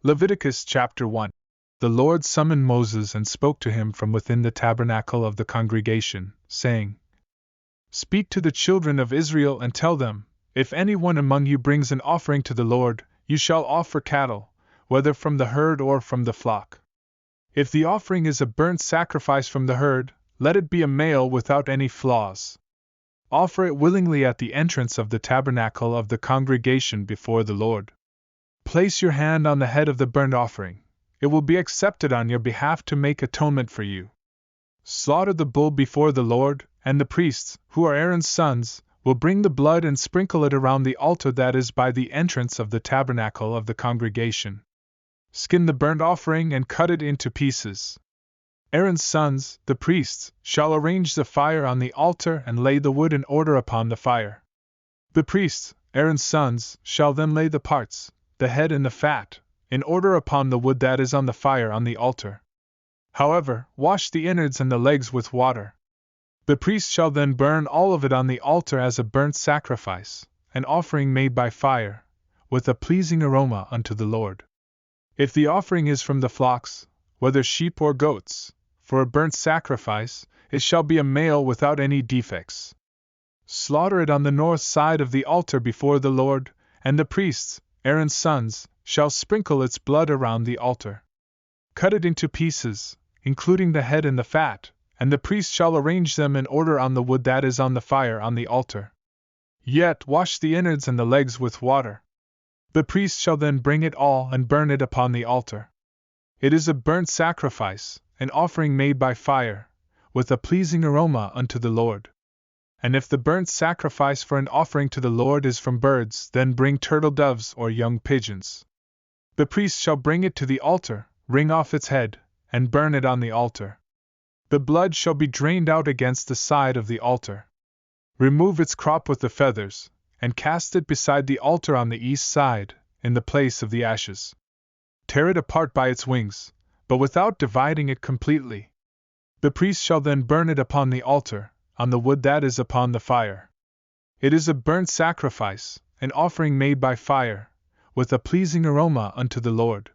Leviticus Chapter 1. The Lord summoned Moses and spoke to him from within the tabernacle of the congregation, saying, Speak to the children of Israel and tell them, if anyone among you brings an offering to the Lord, you shall offer cattle, whether from the herd or from the flock. If the offering is a burnt sacrifice from the herd, let it be a male without any flaws. Offer it willingly at the entrance of the tabernacle of the congregation before the Lord. Place your hand on the head of the burnt offering. It will be accepted on your behalf to make atonement for you. Slaughter the bull before the Lord, and the priests, who are Aaron's sons, will bring the blood and sprinkle it around the altar that is by the entrance of the tabernacle of the congregation. Skin the burnt offering and cut it into pieces. Aaron's sons, the priests, shall arrange the fire on the altar and lay the wood in order upon the fire. The priests, Aaron's sons, shall then lay the parts, the head and the fat, in order upon the wood that is on the fire on the altar. However, wash the innards and the legs with water. The priest shall then burn all of it on the altar as a burnt sacrifice, an offering made by fire, with a pleasing aroma unto the Lord. If the offering is from the flocks, whether sheep or goats, for a burnt sacrifice, it shall be a male without any defects. Slaughter it on the north side of the altar before the Lord, and the priests, Aaron's sons, shall sprinkle its blood around the altar. Cut it into pieces, including the head and the fat, and the priest shall arrange them in order on the wood that is on the fire on the altar. Yet wash the innards and the legs with water. The priest shall then bring it all and burn it upon the altar. It is a burnt sacrifice, an offering made by fire, with a pleasing aroma unto the Lord. And if the burnt sacrifice for an offering to the Lord is from birds, then bring turtledoves or young pigeons. The priest shall bring it to the altar, wring off its head, and burn it on the altar. The blood shall be drained out against the side of the altar. Remove its crop with the feathers, and cast it beside the altar on the east side, in the place of the ashes. Tear it apart by its wings, but without dividing it completely. The priest shall then burn it upon the altar, on the wood that is upon the fire. It is a burnt sacrifice, an offering made by fire, with a pleasing aroma unto the Lord.